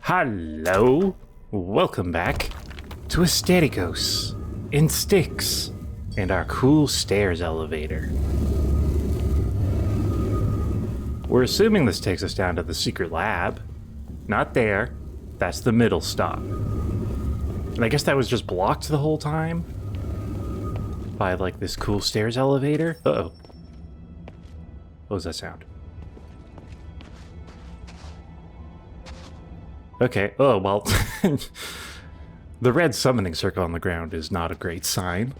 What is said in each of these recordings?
Hello, welcome back to Asterigos in Styx and our cool stairs elevator. We're assuming this takes us down to the secret lab. Not there, that's the middle stop. And I guess that was just blocked the whole time by like this cool stairs elevator. Uh-oh. What was that sound? Okay, oh, well, the red summoning circle on the ground is not a great sign.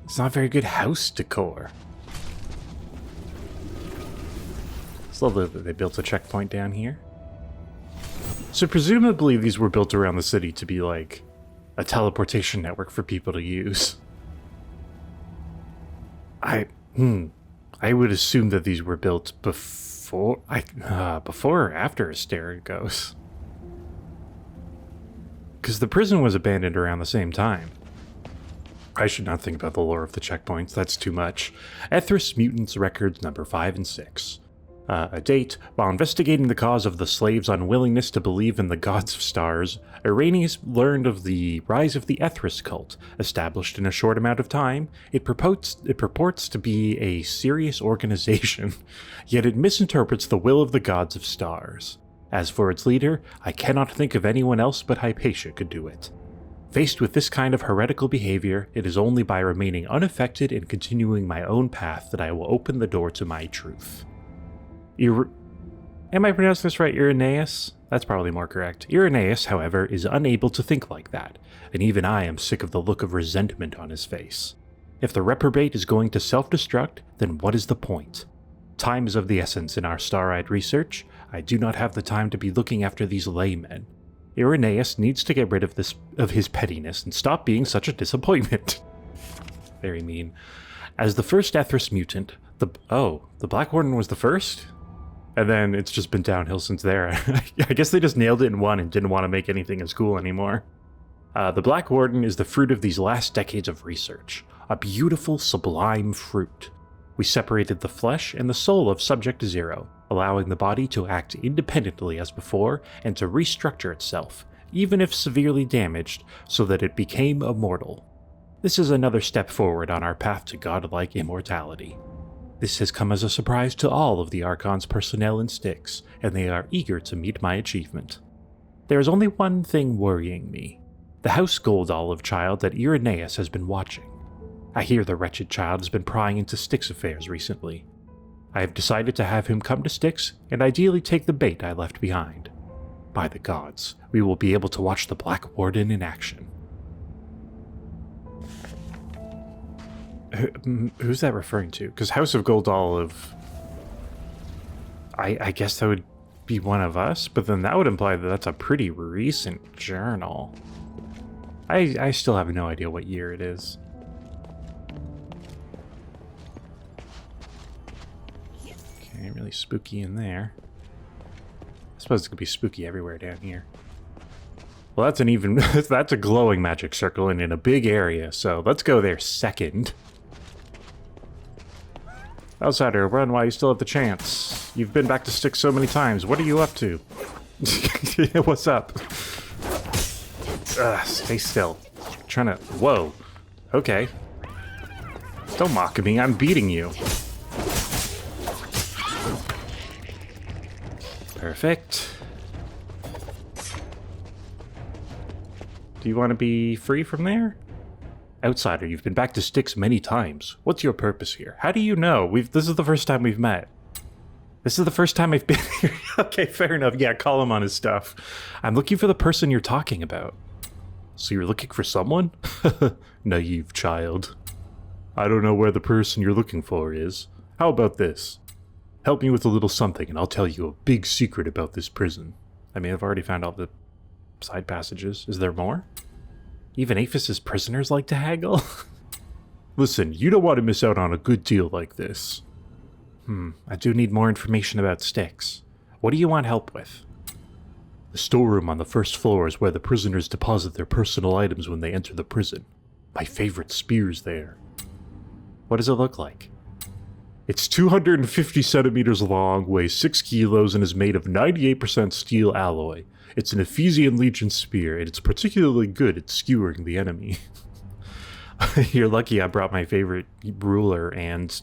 It's not very good house decor. It's lovely that they built a checkpoint down here. So presumably these were built around the city to be like a teleportation network for people to use. I would assume that these were built before or after Asterigos. Because the prison was abandoned around the same time. I should not think about the lore of the checkpoints, that's too much. Ethris Mutants Records number 5 and 6. A date, while investigating the cause of the slaves' unwillingness to believe in the gods of stars, Irenaeus learned of the rise of the Ethris cult. Established in a short amount of time, it purports to be a serious organization, yet it misinterprets the will of the gods of stars. As for its leader, I cannot think of anyone else but Hypatia could do it. Faced with this kind of heretical behavior, it is only by remaining unaffected and continuing my own path that I will open the door to my truth. Am I pronouncing this right, Irenaeus? That's probably more correct. Irenaeus, however, is unable to think like that, and even I am sick of the look of resentment on his face. If the reprobate is going to self-destruct, then what is the point? Time is of the essence in our star-eyed research. I do not have the time to be looking after these laymen. Irenaeus needs to get rid of his pettiness and stop being such a disappointment. Very mean. As the first Ethris mutant, the Black Warden was the first? And then it's just been downhill since there. I guess they just nailed it in one and didn't want to make anything as cool anymore. The Black Warden is the fruit of these last decades of research. A beautiful, sublime fruit. We separated the flesh and the soul of Subject Zero, allowing the body to act independently as before and to restructure itself, even if severely damaged, so that it became immortal. This is another step forward on our path to godlike immortality. This has come as a surprise to all of the Archon's personnel in Styx, and they are eager to meet my achievement. There is only one thing worrying me. The house gold olive child that Irenaeus has been watching. I hear the wretched child has been prying into Styx affairs recently. I have decided to have him come to Styx, and ideally take the bait I left behind. By the gods, we will be able to watch the Black Warden in action. Who's that referring to? Because House of Gold Olive... I guess that would be one of us, but then that would imply that that's a pretty recent journal. I still have no idea what year it is. Okay, really spooky in there. I suppose it could be spooky everywhere down here. Well, that's that's a glowing magic circle and in a big area, so let's go there second. Outsider, run while you still have the chance. You've been back to Styx so many times. What are you up to? What's up? Stay still. I'm trying to... Whoa. Okay. Don't mock me. I'm beating you. Perfect. Do you want to be free from there? Outsider, you've been back to Styx many times. What's your purpose here? How do you know? This is the first time we've met. This is the first time I've been here. Okay, fair enough. Yeah, call him on his stuff. I'm looking for the person you're talking about. So you're looking for someone? Naive child. I don't know where the person you're looking for is. How about this? Help me with a little something and I'll tell you a big secret about this prison. I mean, I've already found out the side passages. Is there more? Even Aphis's prisoners like to haggle? Listen, you don't want to miss out on a good deal like this. I do need more information about Styx. What do you want help with? The storeroom on the first floor is where the prisoners deposit their personal items when they enter the prison. My favorite spear's there. What does it look like? It's 250 centimeters long, weighs 6 kilos, and is made of 98% steel alloy. It's an Ephesian Legion spear, and it's particularly good at skewering the enemy. You're lucky I brought my favorite ruler and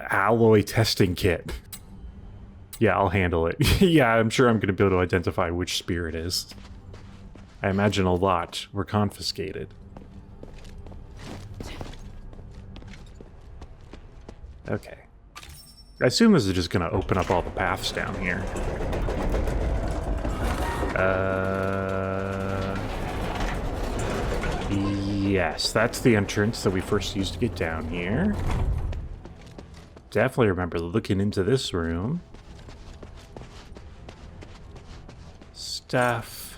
alloy testing kit. Yeah, I'll handle it. Yeah, I'm sure I'm going to be able to identify which spear it is. I imagine a lot were confiscated. Okay. I assume this is just going to open up all the paths down here. Yes, that's the entrance that we first used to get down here. Definitely remember looking into this room. Stuff.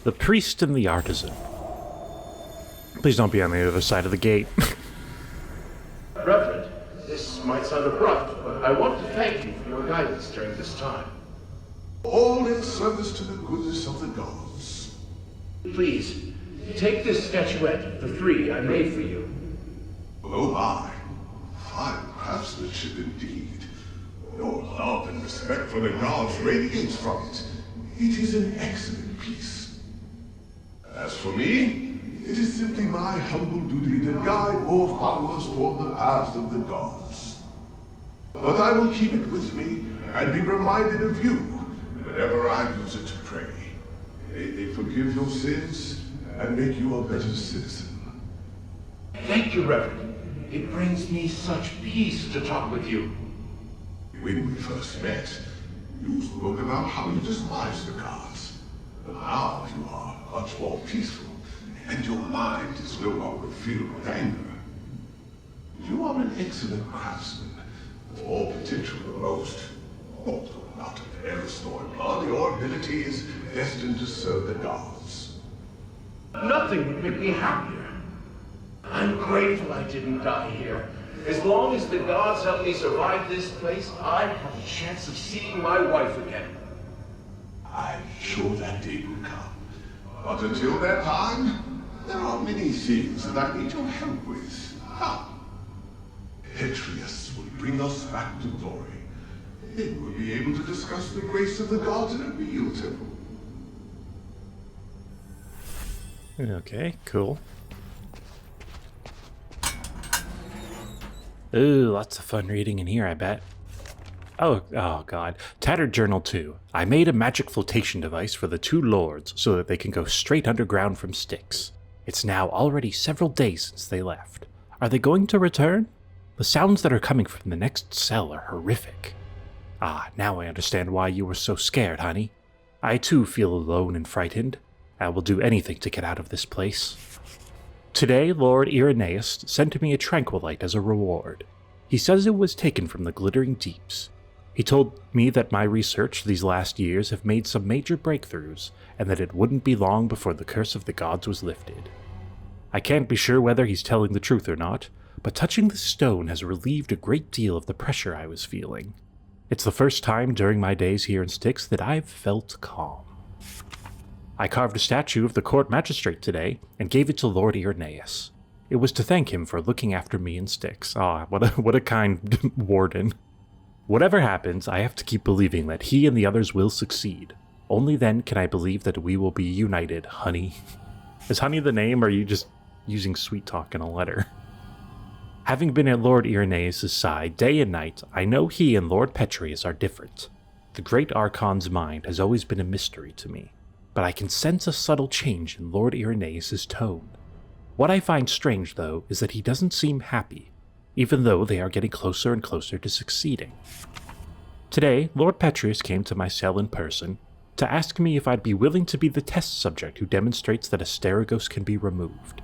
The priest and the artisan. Please don't be on the other side of the gate. Reverend, this might sound abrupt, but I want to thank you for your guidance during this time. All in service to the goodness of the gods. Please, take this statuette of the three I made for you. Oh my, fine craftsmanship indeed. Your love and respect for the gods radiates from it. It is an excellent piece. As for me, it is simply my humble duty to guide more followers toward the paths of the gods. But I will keep it with me and be reminded of you whenever I use it to pray. May they forgive your sins and make you a better citizen. Thank you, Reverend. It brings me such peace to talk with you. When we first met, you spoke about how you despised the gods. But now you are much more peaceful, and your mind is no longer filled with anger. You are an excellent craftsman, all potential the most. Although not of Eris nor blood, your ability is destined to serve the gods. Nothing would make me happier. I'm grateful I didn't die here. As long as the gods help me survive this place, I have a chance of seeing my wife again. I'm sure that day will come. But until that time, there are many things that I need your help with. Petrius will bring us back to glory. Then we'll be able to discuss the grace of the gods in a real temple. Okay, cool. Ooh, lots of fun reading in here, I bet. Oh god. Tattered Journal 2. I made a magic flotation device for the two lords so that they can go straight underground from Styx. It's now already several days since they left. Are they going to return? The sounds that are coming from the next cell are horrific. Ah, now I understand why you were so scared, honey. I too feel alone and frightened. I will do anything to get out of this place. Today, Lord Irenaeus sent me a tranquilite as a reward. He says it was taken from the glittering deeps. He told me that my research these last years have made some major breakthroughs, and that it wouldn't be long before the curse of the gods was lifted. I can't be sure whether he's telling the truth or not, but touching the stone has relieved a great deal of the pressure I was feeling. It's the first time during my days here in Styx that I've felt calm. I carved a statue of the court magistrate today and gave it to Lord Irenaeus. It was to thank him for looking after me in Styx. Ah, what a kind warden. Whatever happens, I have to keep believing that he and the others will succeed. Only then can I believe that we will be united, honey. Is honey the name, or are you just using sweet talk in a letter? Having been at Lord Irenaeus' side day and night, I know he and Lord Petrius are different. The great Archon's mind has always been a mystery to me, but I can sense a subtle change in Lord Irenaeus' tone. What I find strange, though, is that he doesn't seem happy, even though they are getting closer and closer to succeeding. Today, Lord Petrius came to my cell in person to ask me if I'd be willing to be the test subject who demonstrates that Asterigos can be removed,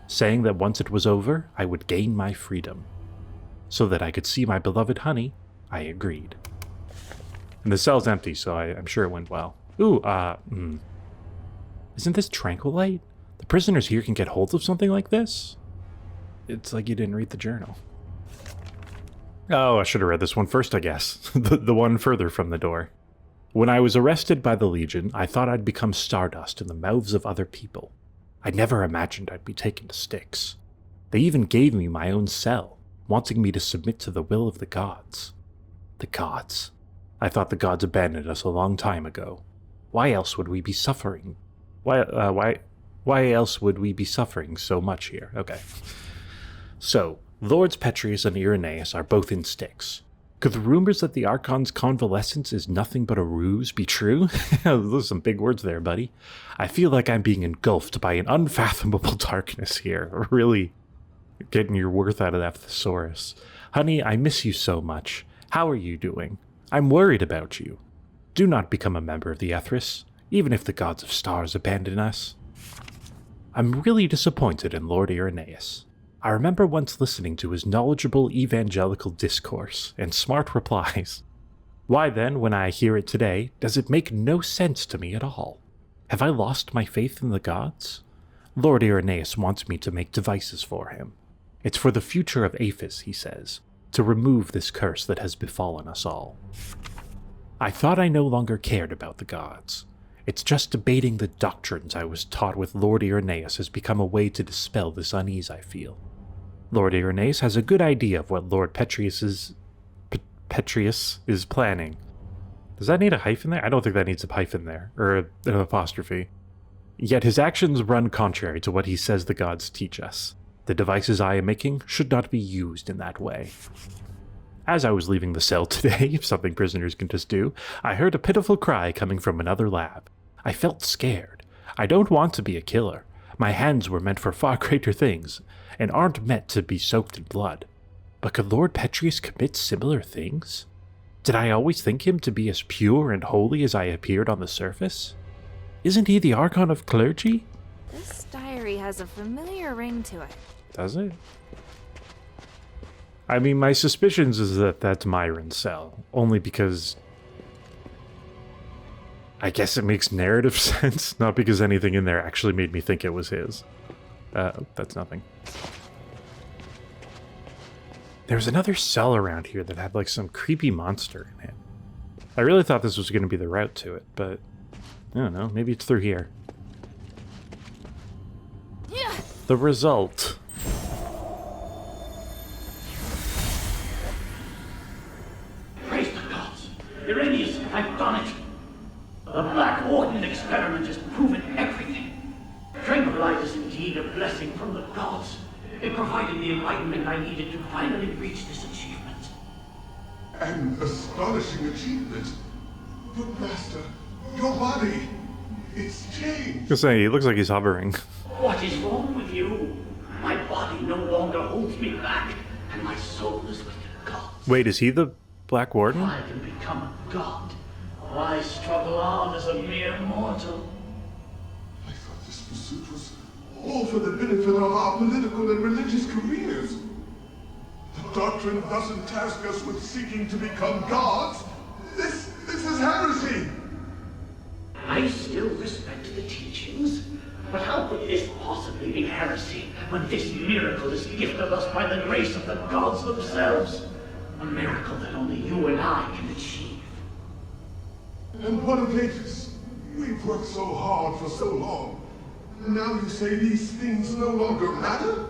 saying that once it was over, I would gain my freedom. So that I could see my beloved honey, I agreed. And the cell's empty, so I'm sure it went well. Ooh, Isn't this tranquilite? The prisoners here can get hold of something like this? It's like you didn't read the journal. Oh, I should have read this one first, I guess. the one further from the door. When I was arrested by the Legion, I thought I'd become stardust in the mouths of other people. I never imagined I'd be taken to Styx. They even gave me my own cell, wanting me to submit to the will of the gods. The gods. I thought the gods abandoned us a long time ago. Why else would we be suffering? Why else would we be suffering so much here? Okay. So, Lords Petrius and Irenaeus are both in Styx. Could the rumors that the Archon's convalescence is nothing but a ruse be true? Those are some big words there, buddy. I feel like I'm being engulfed by an unfathomable darkness here. Really getting your worth out of that thesaurus. Honey, I miss you so much. How are you doing? I'm worried about you. Do not become a member of the Ethris, even if the gods of stars abandon us. I'm really disappointed in Lord Irenaeus. I remember once listening to his knowledgeable evangelical discourse and smart replies. Why then, when I hear it today, does it make no sense to me at all? Have I lost my faith in the gods? Lord Irenaeus wants me to make devices for him. It's for the future of Aphis, he says, to remove this curse that has befallen us all. I thought I no longer cared about the gods. It's just debating the doctrines I was taught with Lord Irenaeus has become a way to dispel this unease I feel. Lord Irenaeus has a good idea of what Lord Petrius is planning. Does that need a hyphen there? I don't think that needs a hyphen there, or an apostrophe. Yet his actions run contrary to what he says the gods teach us. The devices I am making should not be used in that way. As I was leaving the cell today, something prisoners can just do, I heard a pitiful cry coming from another lab. I felt scared. I don't want to be a killer. My hands were meant for far greater things, and aren't meant to be soaked in blood. But could Lord Petrius commit similar things? Did I always think him to be as pure and holy as I appeared on the surface? Isn't he the Archon of Clergy? This diary has a familiar ring to it. Does it? I mean, my suspicions is that that's Myron's cell, only because I guess it makes narrative sense, not because anything in there actually made me think it was his. That's nothing. There's another cell around here that had like some creepy monster in it. I really thought this was going to be the route to it, but I don't know, maybe it's through here. Yeah. The result. Praise the gods! Irenaeus, I've done it! The Black Warden experiment has proven everything. Tranquilize is indeed a blessing from the gods. It provided the enlightenment I needed to finally reach this achievement. An astonishing achievement. But Master, your body, it's changed. I say, he looks like he's hovering. What is wrong with you? My body no longer holds me back, and my soul is with the gods. Wait, is he the Black Warden? I can become a god. Why struggle on as a mere mortal? I thought this pursuit was all for the benefit of our political and religious careers. The doctrine doesn't task us with seeking to become gods. This is heresy. I still respect the teachings, but how could this possibly be heresy when this miracle is gifted us by the grace of the gods themselves? A miracle that only you and I can achieve. And what of Aphis? We've worked so hard for so long. Now you say these things no longer matter?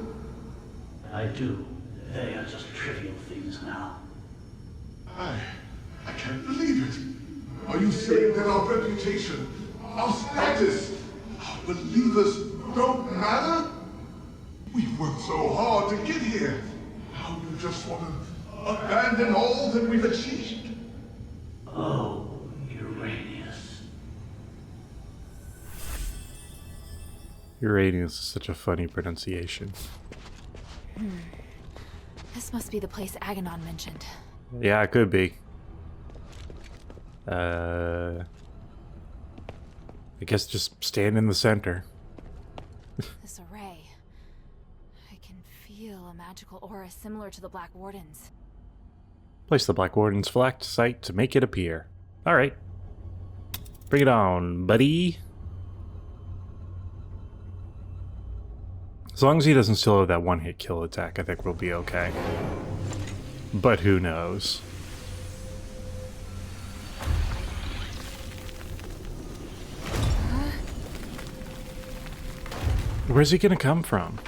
I do. They are just trivial things now. I can't believe it. Are you saying that our reputation, our status, our believers don't matter? We've worked so hard to get here. Now you just want to abandon all that we've achieved? Oh, Irenaeus. Uranus is such a funny pronunciation. This must be the place Aganon mentioned. Yeah, it could be. I guess just stand in the center. This array. I can feel a magical aura similar to the Black Warden's. Place the Black Warden's flagged site to make it appear. Alright. Bring it on, buddy. As long as he doesn't still have that one-hit kill attack, I think we'll be okay. But who knows? Where's he gonna come from?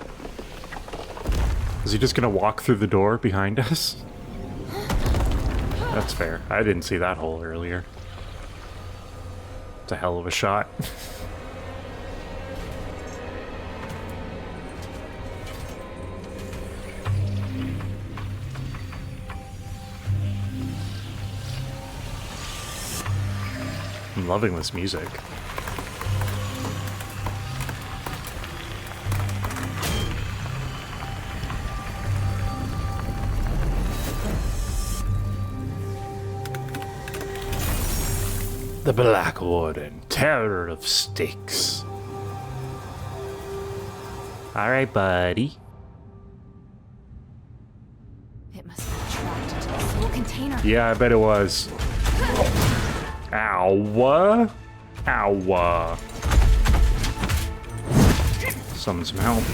Is he just gonna walk through the door behind us? That's fair. I didn't see that hole earlier. It's a hell of a shot. I'm loving this music. The Black Warden, terror of Styx. Alright, buddy. It must have trapped into this little container. Yeah, I bet it was. Ow. Ow. Summon some help.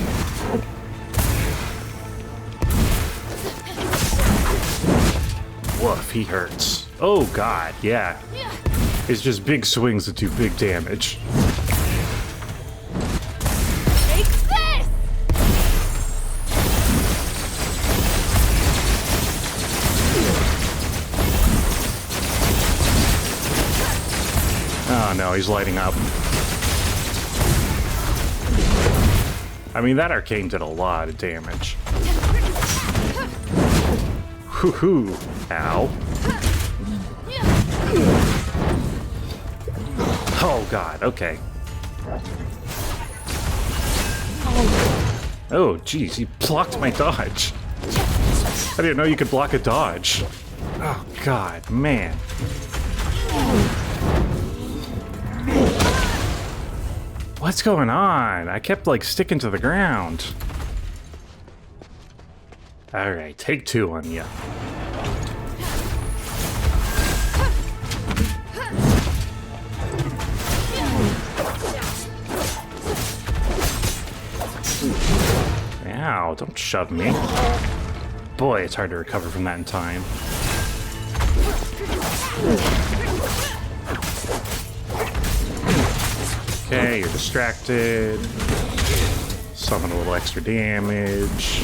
Woof, he hurts. Oh god, yeah. It's just big swings that do big damage. Take this! Oh no, he's lighting up. I mean, that arcane did a lot of damage. Hoo-hoo. Ow. Oh god, okay. Oh jeez, he blocked my dodge. I didn't know you could block a dodge. Oh god, man. What's going on? I kept like sticking to the ground. Alright, take two on ya. Ow, don't shove me. Boy, it's hard to recover from that in time. Okay, you're distracted. Summon a little extra damage.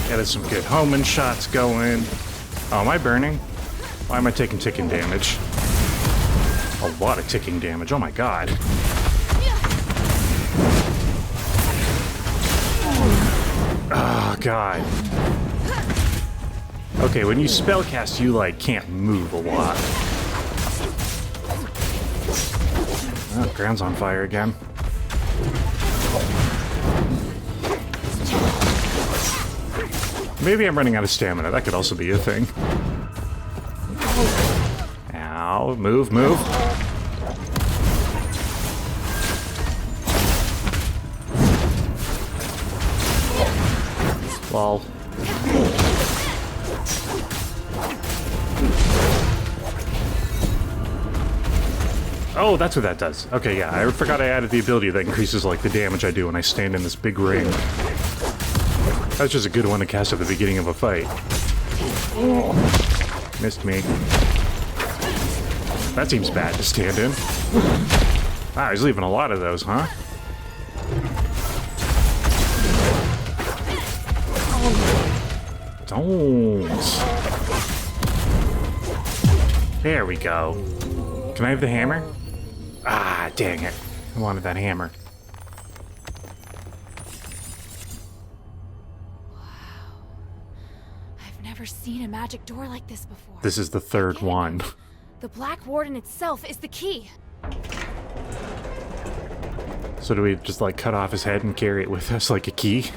Got some good homing shots going. Oh, am I burning? Why am I taking ticking damage? A lot of ticking damage. Oh my god. Oh god. Okay, when you spellcast, you like can't move a lot. Oh, ground's on fire again. Maybe I'm running out of stamina. That could also be a thing. Ow. Move, move. Lol. Oh, that's what that does. Okay, yeah. I forgot I added the ability that increases like the damage I do when I stand in this big ring. That's just a good one to cast at the beginning of a fight. Missed me. That seems bad to stand in. Wow, he's leaving a lot of those, huh? Don't. There we go. Can I have the hammer? Ah, dang it. I wanted that hammer. Never seen a magic door like this before. This is the third one. The Black Warden itself is the key. So do we just like cut off his head and carry it with us like a key?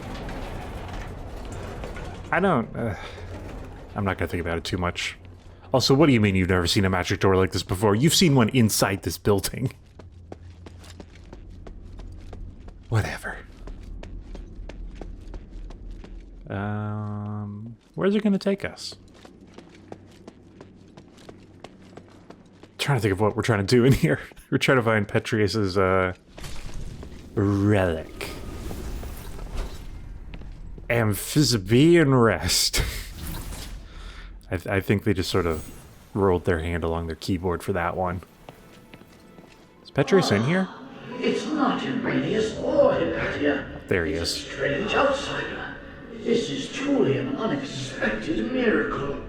I don't... I'm not gonna think about it too much. Also, what do you mean you've never seen a magic door like this before? You've seen one inside this building. Whatever. Where's it gonna take us? Trying to think of what we're trying to do in here. We're trying to find Petrius's relic. Amphisbaena Rest. I think they just sort of rolled their hand along their keyboard for that one. Is Petrius in here? It's not Iranius or Hypatia. There he It's is. a strange outsider. This is truly an unexpected miracle.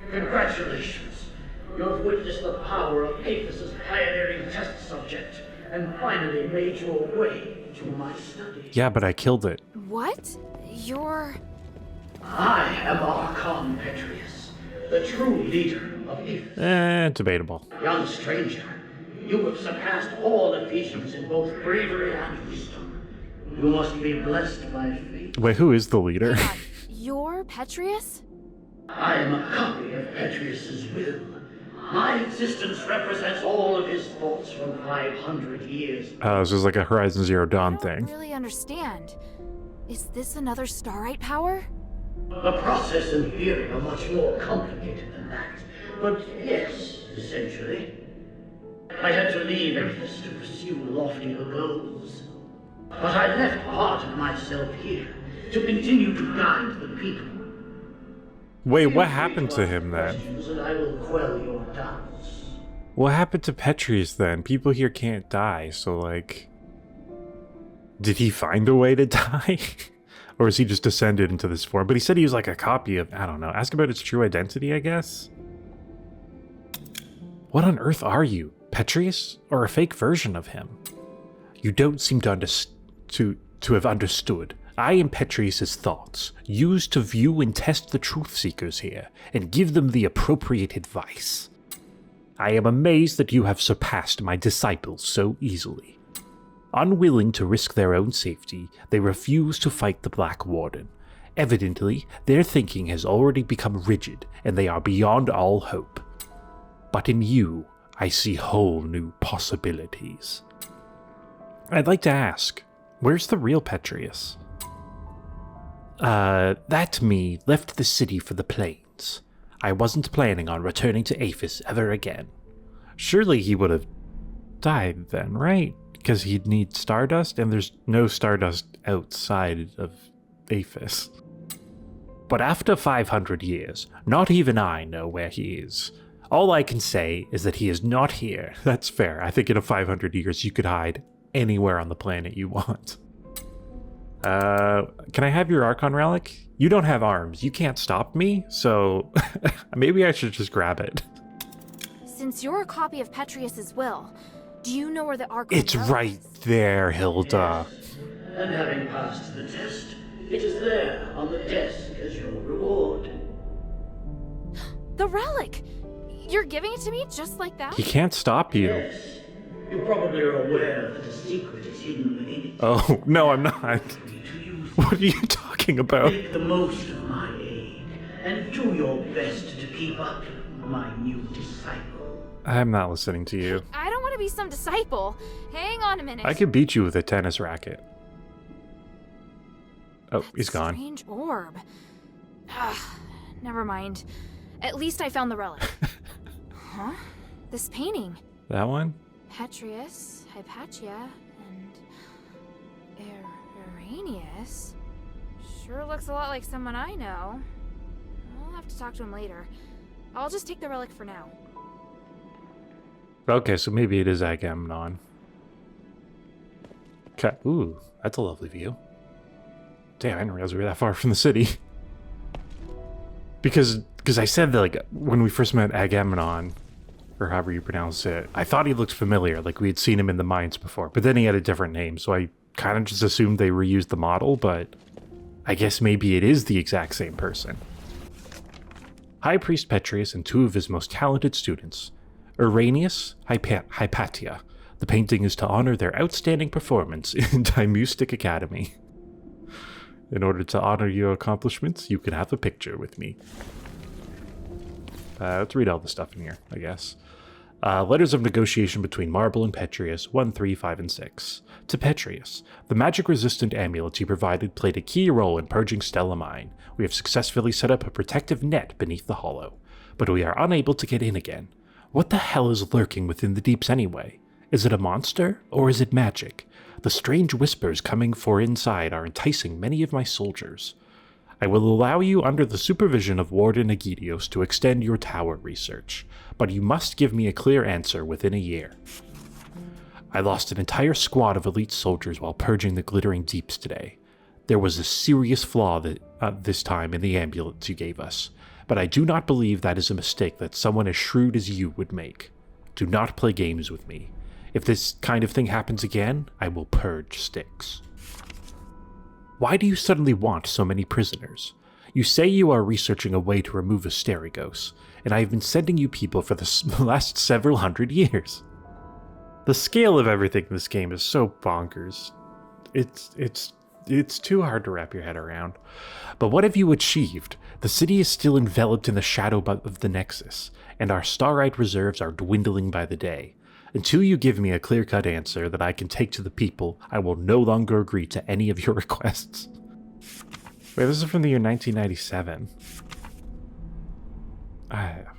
Congratulations. You have witnessed the power of Aphis' pioneering test subject, and finally made your way to my study. Yeah, but I killed it. What? You're... I am Archon Petrius, the true leader of Aphis. Debatable. Young stranger, you have surpassed all Ephesians in both bravery and wisdom. You must be blessed by fate. Wait, who is the leader? Hang on. You're Petrius? I am a copy of Petrius's will. My existence represents all of his thoughts from 500 years. Oh, this is like a Horizon Zero Dawn I don't thing. really understand. Is this another Starite power? The process and theory are much more complicated than that. But yes, essentially. I had to leave Aphis to pursue loftier goals. But I left part of myself here to continue to guide the people. Wait, what happened to him then? And I will quell your doubts. What happened to Petrius then? People here can't die, so like... Did he find a way to die? Or is he just descended into this form? But he said he was like a copy of... I don't know. Ask about his true identity, I guess? What on earth are you? Petrius? Or a fake version of him? You don't seem to have understood. I am Petrius's thoughts, used to view and test the truth seekers here, and give them the appropriate advice. I am amazed that you have surpassed my disciples so easily. Unwilling to risk their own safety, they refuse to fight the Black Warden. Evidently, their thinking has already become rigid, and they are beyond all hope. But in you, I see whole new possibilities. I'd like to ask, where's the real Petrius? That me left the city for the plains. I wasn't planning on returning to Aphis ever again. Surely he would have died then, right? Because he'd need stardust, and there's no stardust outside of Aphis. But after 500 years, not even I know where he is. All I can say is that he is not here. That's fair. I think in 500 years you could hide anywhere on the planet you want. Can I have your Archon relic? You don't have arms. You can't stop me, so maybe I should just grab it. Since you're a copy of Petrius's will, do you know where the Archon It's relic right is? there, Hilda. And having passed the test, it is there on the desk as your reward. The relic! You're giving it to me just like that? He can't stop you. Yes, you probably are aware that a secret is hidden within it. Oh, no, I'm not. To use What are you talking about? Make the most of my aid, and do your best to keep up my new disciple. I'm not listening to you. I don't want to be some disciple. Hang on a minute. I could beat you with a tennis racket. Oh, he's gone. Strange orb. Ugh, never mind. At least I found the relic. Huh? This painting. That one? Petrius, Hypatia, and Iranius. Sure looks a lot like someone I know. I'll have to talk to him later. I'll just take the relic for now. Okay, so maybe it is Agamemnon. Okay. Ooh, that's a lovely view. Damn, I didn't realize we were that far from the city. Because I said that, like, when we first met Agamemnon, or however you pronounce it, I thought he looked familiar, like we had seen him in the mines before, but then he had a different name, so I kind of just assumed they reused the model, but I guess maybe it is the exact same person. High Priest Petrius and two of his most talented students, Iranius, Hypatia. The painting is to honor their outstanding performance in Timustic Academy. In order to honor your accomplishments, you can have a picture with me. Let's read all the stuff in here, I guess. Letters of negotiation between Marble and Petrius, 1, 3, 5, and 6. To Petrius, the magic-resistant amulets he provided played a key role in purging Stella Mine. We have successfully set up a protective net beneath the hollow, but we are unable to get in again. What the hell is lurking within the deeps anyway? Is it a monster, or is it magic? The strange whispers coming from inside are enticing many of my soldiers. I will allow you under the supervision of Warden Agidios to extend your tower research, but you must give me a clear answer within a year. I lost an entire squad of elite soldiers while purging the glittering deeps today. There was a serious flaw this time in the ambulance you gave us, but I do not believe that is a mistake that someone as shrewd as you would make. Do not play games with me. If this kind of thing happens again, I will purge Styx. Why do you suddenly want so many prisoners? You say you are researching a way to remove Asterigos, and I have been sending you people for the last several hundred years. The scale of everything in this game is so bonkers. It's too hard to wrap your head around. But what have you achieved? The city is still enveloped in the shadow of the Nexus, and our Starite reserves are dwindling by the day. Until you give me a clear-cut answer that I can take to the people, I will no longer agree to any of your requests. Wait, this is from the year 1997.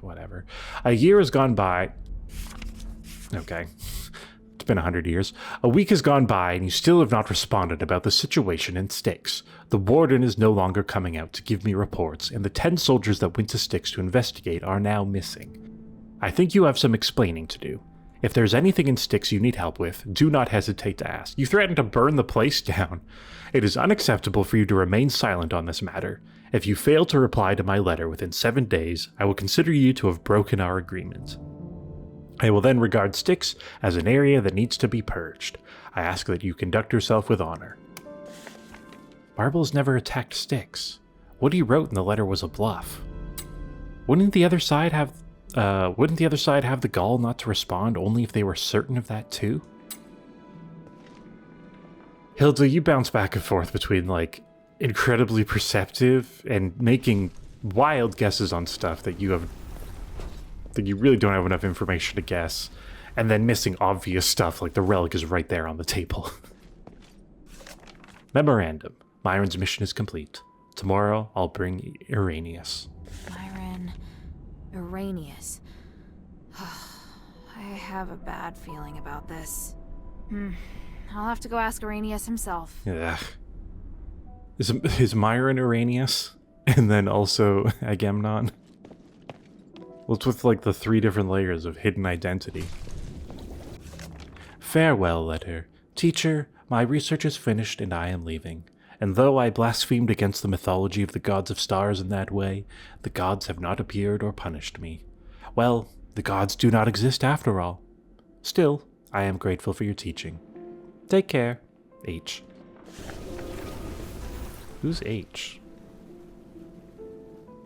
Whatever. A year has gone by. Okay. It's been 100 years. A week has gone by, and you still have not responded about the situation in Styx. The Warden is no longer coming out to give me reports, and the 10 soldiers that went to Styx to investigate are now missing. I think you have some explaining to do. If there's anything in Styx you need help with, do not hesitate to ask. You threatened to burn the place down. It is unacceptable for you to remain silent on this matter. If you fail to reply to my letter within 7 days, I will consider you to have broken our agreement. I will then regard Styx as an area that needs to be purged. I ask that you conduct yourself with honor. Marbles never attacked Styx. What he wrote in the letter was a bluff. Wouldn't the other side have the gall not to respond only if they were certain of that too? Hilda, you bounce back and forth between, like, incredibly perceptive and making wild guesses on stuff that you really don't have enough information to guess, and then missing obvious stuff like the relic is right there on the table. Memorandum. Myron's mission is complete. Tomorrow, I'll bring Irenaeus. Irenaeus. I have a bad feeling about this. I'll have to go ask Irenaeus himself. Yeah. Is Myron Irenaeus? And then also Agamemnon? Well, it's with like the 3 different layers of hidden identity. Farewell letter. Teacher, my research is finished and I am leaving. And though I blasphemed against the mythology of the gods of stars in that way, the gods have not appeared or punished me. Well, the gods do not exist after all. Still, I am grateful for your teaching. Take care, H. Who's H?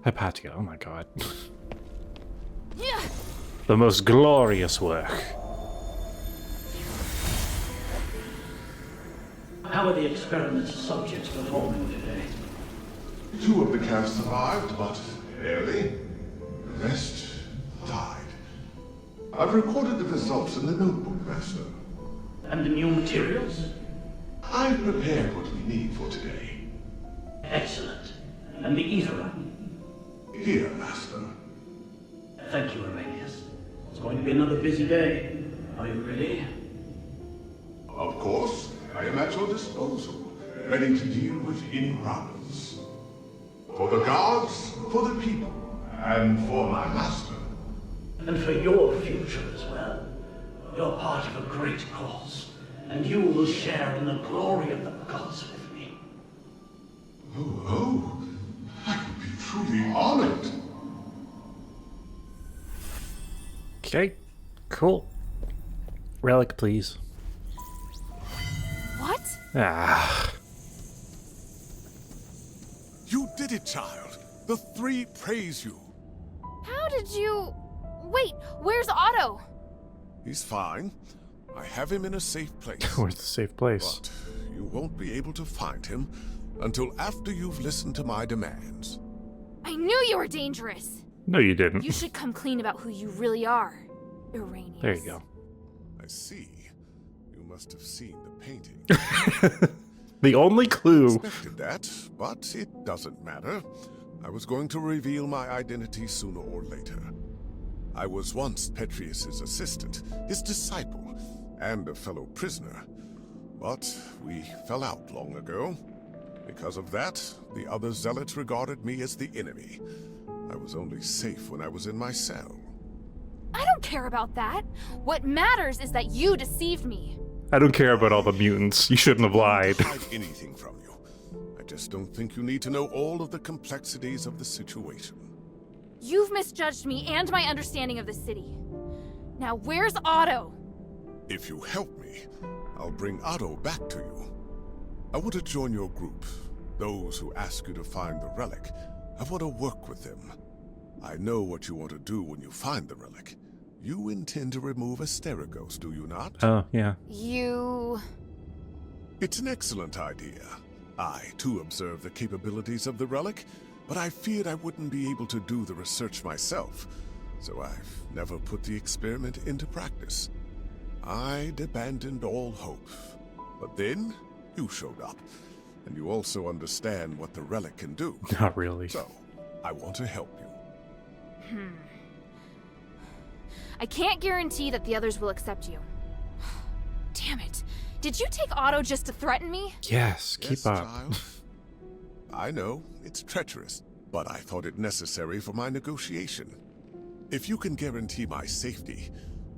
Hypatia, oh my god. The most glorious work. How are the experiment's subjects performing today? 2 of the calves survived, but barely. The rest died. I've recorded the results in the notebook, Master. And the new materials? I've prepared what we need for today. Excellent. And the ether? Here, Master. Thank you, Irenaeus. It's going to be another busy day. Are you ready? Of course, I am at your disposal, ready to deal with any problems. For the gods, for the people, and for my master. And for your future as well. You're part of a great cause, and you will share in the glory of the gods with me. Oh, I would be truly honored. Okay, cool. Relic, please. What? Ah. You did it, child. The 3 praise you. How did you... Wait, where's Otto? He's fine. I have him in a safe place. Where's the safe place? But you won't be able to find him until after you've listened to my demands. I knew you were dangerous. No, you didn't. You should come clean about who you really are, Irenaeus. There you go. I see. You must have seen the painting. The only clue. Expected that, but it doesn't matter. I was going to reveal my identity sooner or later. I was once Petrius's assistant, his disciple, and a fellow prisoner. But we fell out long ago. Because of that, the other zealots regarded me as the enemy. I was only safe when I was in my cell. I don't care about that. What matters is that you deceived me. I don't care about all the mutants. You shouldn't have lied. I don't hide anything from you. I just don't think you need to know all of the complexities of the situation. You've misjudged me and my understanding of the city. Now where's Otto? If you help me, I'll bring Otto back to you. I want to join your group. Those who ask you to find the relic, I want to work with them. I know what you want to do when you find the relic. You intend to remove Asterigos, do you not? Oh, yeah. You... It's an excellent idea. I, too, observe the capabilities of the relic, but I feared I wouldn't be able to do the research myself, so I've never put the experiment into practice. I'd abandoned all hope. But then, you showed up, and you also understand what the relic can do. Not really. So, I want to help you. I can't guarantee that the others will accept you. Damn it. Did you take Otto just to threaten me? Yes, keep Yes, up. child. I know, it's treacherous, but I thought it necessary for my negotiation. If you can guarantee my safety,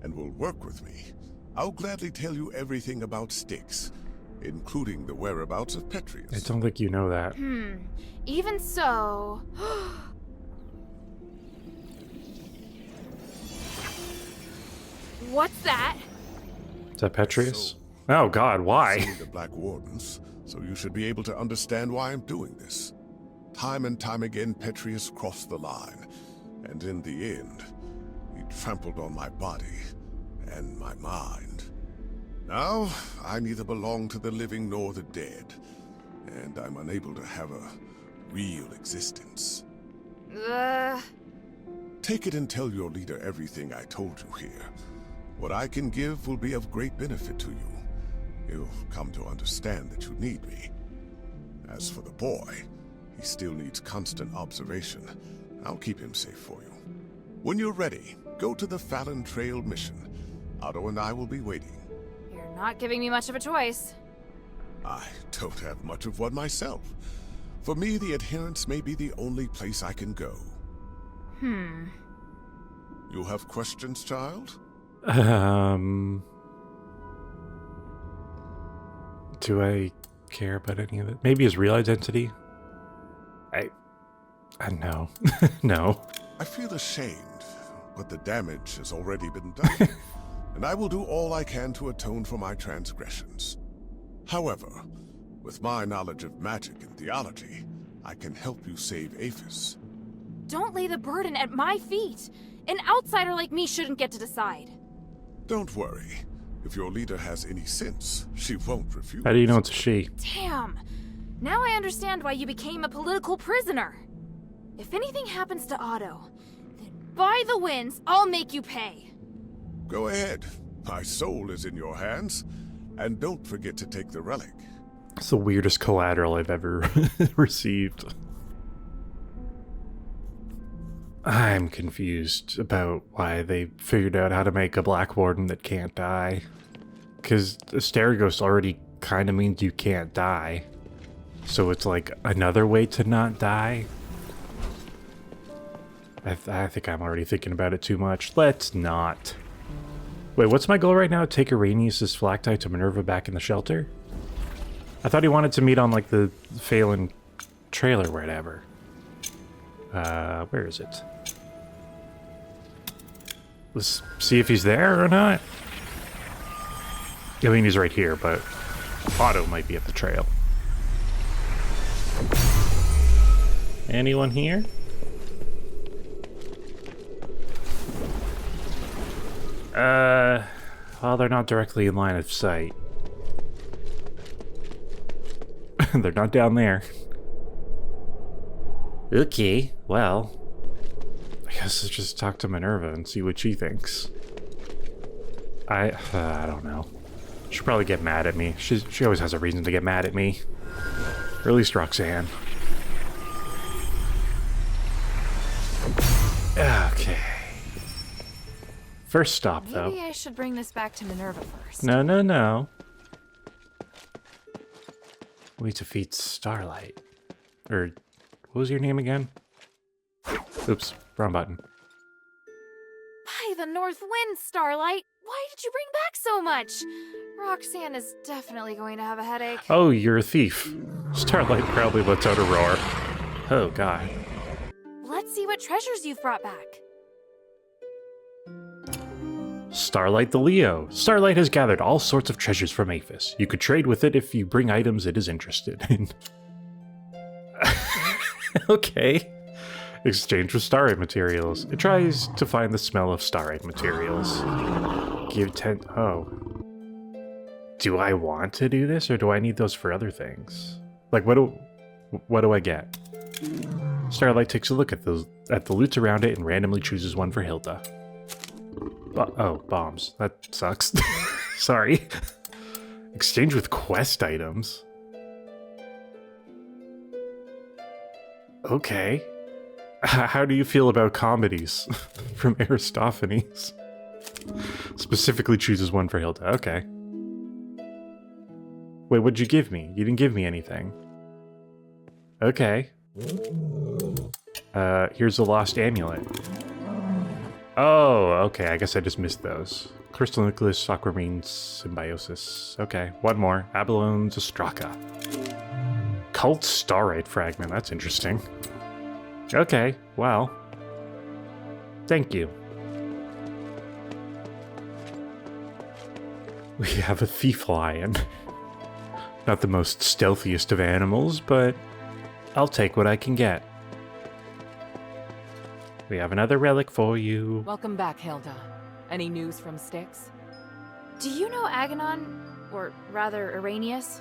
and will work with me, I'll gladly tell you everything about Styx, including the whereabouts of I Petrius. don't think you know that. Even so... What's that? Is that Petrius? Oh god, why? See the Black Wardens, so you should be able to understand why I'm doing this. Time and time again, Petrius crossed the line, and in the end, he trampled on my body and my mind. Now, I neither belong to the living nor the dead, and I'm unable to have a real existence. Take it and tell your leader everything I told you here. What I can give will be of great benefit to you. You'll come to understand that you need me. As for the boy, he still needs constant observation. I'll keep him safe for you. When you're ready, go to the Phalan Trail mission. Otto and I will be waiting. You're not giving me much of a choice. I don't have much of one myself. For me, the adherents may be the only place I can go. You have questions, child? Do I care about any of it? Maybe his real identity? I know. No. I feel ashamed, but the damage has already been done, and I will do all I can to atone for my transgressions. However, with my knowledge of magic and theology, I can help you save Aphis. Don't lay the burden at my feet. An outsider like me shouldn't get to decide. Don't worry. If your leader has any sense, she won't refuse. How do you know it's a she? Damn. Now I understand why you became a political prisoner. If anything happens to Otto, then by the winds, I'll make you pay. Go ahead. My soul is in your hands. And don't forget to take the relic. It's the weirdest collateral I've ever received. I'm confused about why they figured out how to make a Black Warden that can't die. Because Asterigos already kind of means you can't die. So it's like another way to not die. I think I'm already thinking about it too much. Let's not. Wait, what's my goal right now? Take Arrhenius' Phylacti to Minerva back in the shelter? I thought he wanted to meet on like the Phalan Trail or whatever. Where is it? Let's see if he's there or not. I mean, he's right here, but Otto might be at the trail. Anyone here? Well, they're not directly in line of sight. They're not down there. Okay, well, I guess let's just talk to Minerva and see what she thinks. I don't know. She'll probably get mad at me. She always has a reason to get mad at me. Or at least Roxanne. Okay. First stop, though. Maybe I should bring this back to Minerva first. No, no, no. We defeat Starlight. Or, what was your name again? Oops, wrong button. By the north wind, Starlight! Why did you bring back so much? Roxanne is definitely going to have a headache. Oh, you're a thief. Starlight proudly lets out a roar. Oh, God. Let's see what treasures you've brought back. Starlight the Leo. Starlight has gathered all sorts of treasures from Aphis. You could trade with it if you bring items it is interested in. Okay. Exchange with starite materials. It tries to find the smell of starite materials. Give 10... Oh. Do I want to do this, or do I need those for other things? Like, what do I get? Starlight takes a look at the loots around it and randomly chooses one for Hilda. Oh, bombs. That sucks. Sorry. Exchange with quest items. Okay. How do you feel about comedies from Aristophanes? Specifically chooses one for Hilda. Okay. Wait, what'd you give me? You didn't give me anything. Okay. Here's a lost amulet. Oh, okay. I guess I just missed those. Crystal Nucleus, Aquamarine Symbiosis. Okay, one more. Abalone's Ostraka. Cult Starite Fragment. That's interesting. Okay, well. Thank you. We have a thief lion. Not the most stealthiest of animals, but I'll take what I can get. We have another relic for you. Welcome back, Hilda. Any news from Styx? Do you know Aganon? Or rather, Irenaeus?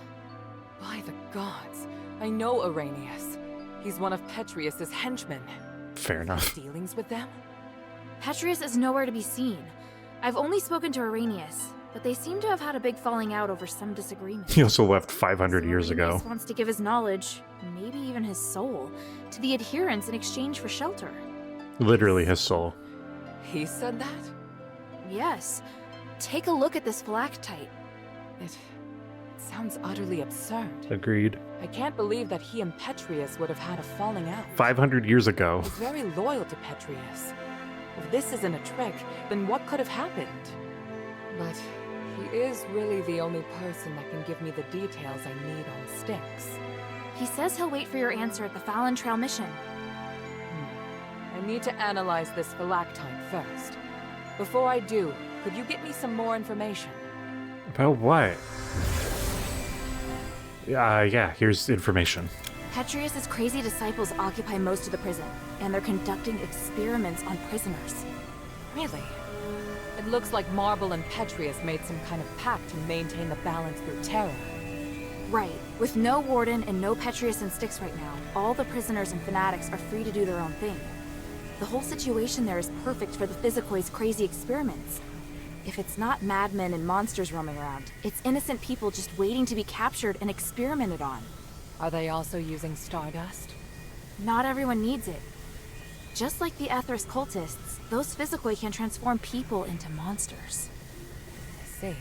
By the gods, I know Irenaeus. He's one of Petrius's henchmen. Fair enough. Dealings with them? Petrius is nowhere to be seen. I've only spoken to Irenaeus, but they seem to have had a big falling out over some disagreement. He also left 500 years ago. Irenaeus wants to give his knowledge, maybe even his soul, to the adherents in exchange for shelter. Literally his soul. He said that? Yes. Take a look at this phylactite. It sounds utterly absurd. Agreed. I can't believe that he and Petrius would have had a falling out. 500 years ago. He's very loyal to Petrius. If this isn't a trick, then what could have happened? But he is really the only person that can give me the details I need on Styx. He says he'll wait for your answer at the Phalan Trail mission. I need to analyze this phylactite first. Before I do, could you get me some more information? About what? Yeah, here's information. Petrius's crazy disciples occupy most of the prison, and they're conducting experiments on prisoners. Really? It looks like Marble and Petrius made some kind of pact to maintain the balance through terror. Right. With no warden and no Petrius and Styx right now, all the prisoners and fanatics are free to do their own thing. The whole situation there is perfect for the Physikoi's crazy experiments. If it's not madmen and monsters roaming around, it's innocent people just waiting to be captured and experimented on. Are they also using stardust? Not everyone needs it. Just like the Atheris cultists, those Physicoi can transform people into monsters. I see.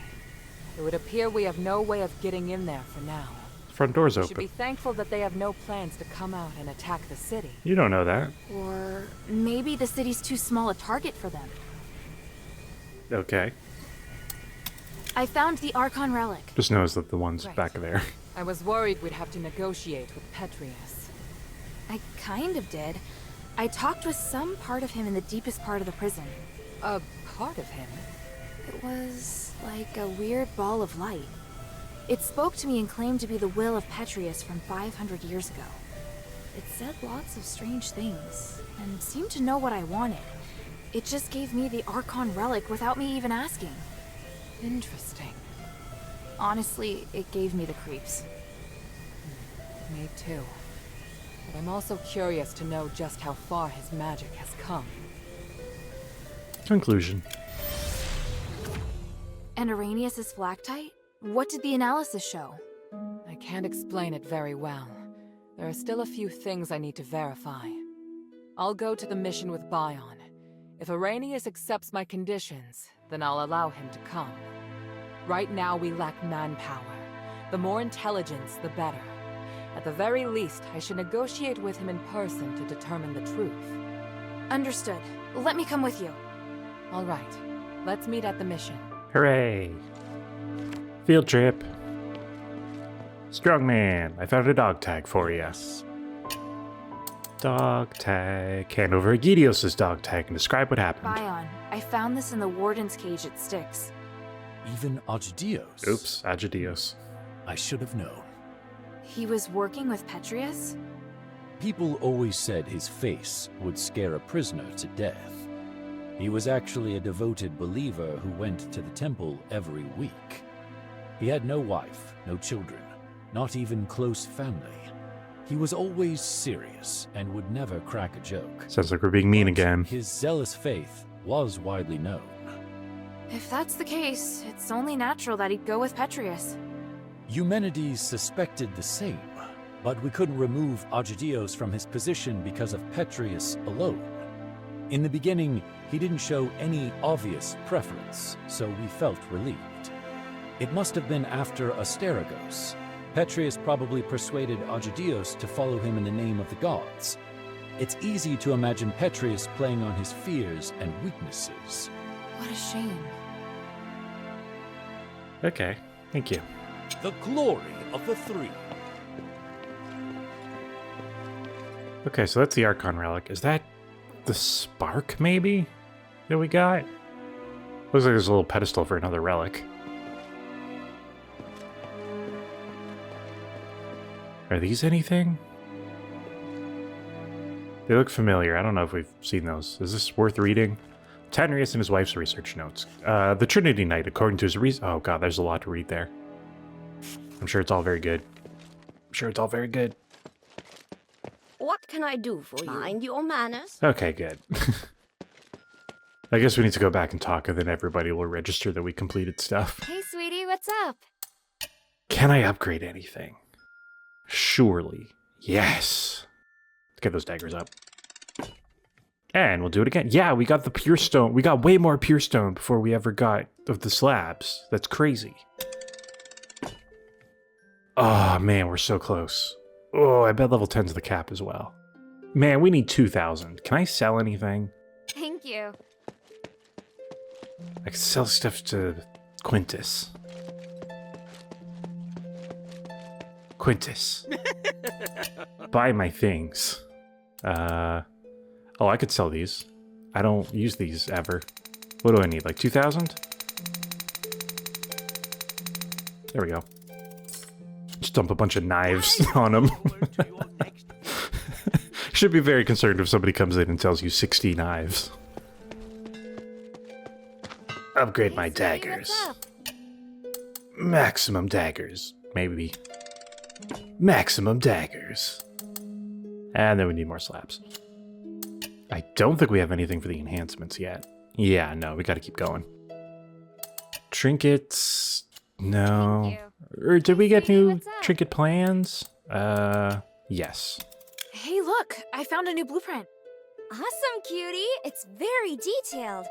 It would appear we have no way of getting in there for now. Front door's We should open. be thankful that they have no plans to come out and attack the city. You don't know that. Or maybe the city's too small a target for them. Okay. I found the Archon relic. Just knows that the one's Right. back there. I was worried we'd have to negotiate with Petrius. I kind of did. I talked with some part of him in the deepest part of the prison. A part of him? It was like a weird ball of light. It spoke to me and claimed to be the will of Petrius from 500 years ago. It said lots of strange things, and seemed to know what I wanted. It just gave me the Archon relic without me even asking. Interesting. Honestly, it gave me the creeps. Me too. But I'm also curious to know just how far his magic has come. Conclusion. And Irenaeus' phylactite? What did the analysis show? I can't explain it very well. There are still a few things I need to verify. I'll go to the mission with Bion. If Arrhenius accepts my conditions, then I'll allow him to come. Right now we lack manpower. The more intelligence, the better. At the very least, I should negotiate with him in person to determine the truth. Understood. Let me come with you. All right. Let's meet at the mission. Hooray! Field trip. Strongman, I found a dog tag for you. Dog tag. Hand over Aegidios' dog tag and describe what happened. Bion, I found this in the Warden's cage at Styx. Even Asterigos. Oops, Aegidios. I should have known. He was working with Petrius? People always said his face would scare a prisoner to death. He was actually a devoted believer who went to the temple every week. He had no wife, no children, not even close family. He was always serious and would never crack a joke. Sounds like we're being mean again. His zealous faith was widely known. If that's the case, it's only natural that he'd go with Petrius. Eumenides suspected the same, but we couldn't remove Aegidios from his position because of Petrius alone. In the beginning, he didn't show any obvious preference, so we felt relieved. It must have been after Asterigos. Petrius probably persuaded Aegidios to follow him in the name of the gods. It's easy to imagine Petrius playing on his fears and weaknesses. What a shame. Okay, thank you. The glory of the three. Okay, so that's the Archon relic. Is that the spark, maybe, that we got? Looks like there's a little pedestal for another relic. Are these anything? They look familiar. I don't know if we've seen those. Is this worth reading? Tanrius and his wife's research notes. The Trinity Knight, according to his oh god, there's a lot to read there. I'm sure it's all very good. I'm sure it's all very good. What can I do for you? Mind your manners. Okay, good. I guess we need to go back and talk, and then everybody will register that we completed stuff. Hey, sweetie, what's up? Can I upgrade anything? Surely. Yes. Let's get those daggers up. And we'll do it again. Yeah, we got the pure stone. We got way more pure stone before we ever got of the slabs. That's crazy. Oh, man, we're so close. Oh, I bet level 10's the cap as well. Man, we need 2,000. Can I sell anything? Thank you. I can sell stuff to Quintus. Quintus. Buy my things. Oh, I could sell these. I don't use these ever. What do I need, like 2,000? There we go. Just dump a bunch of knives on them. Should be very concerned if somebody comes in and tells you 60 knives. Upgrade my daggers. Maximum daggers. Maybe. Maximum daggers. And then we need more slabs. I don't think we have anything for the enhancements yet. Yeah, no, we gotta keep going. Trinkets... No. Or did we get new trinket plans? Yes. Hey, look! I found a new blueprint. Awesome, cutie! It's very detailed.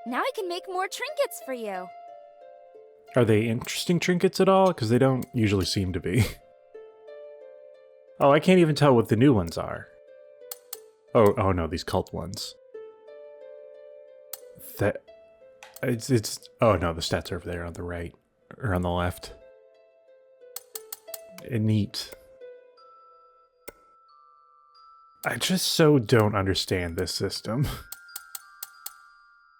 Now I can make more trinkets for you. Are they interesting trinkets at all? Because they don't usually seem to be. Oh, I can't even tell what the new ones are. Oh no, these cult ones. That... It's... Oh no, the stats are over there on the right. Or on the left. Neat. I just so don't understand this system.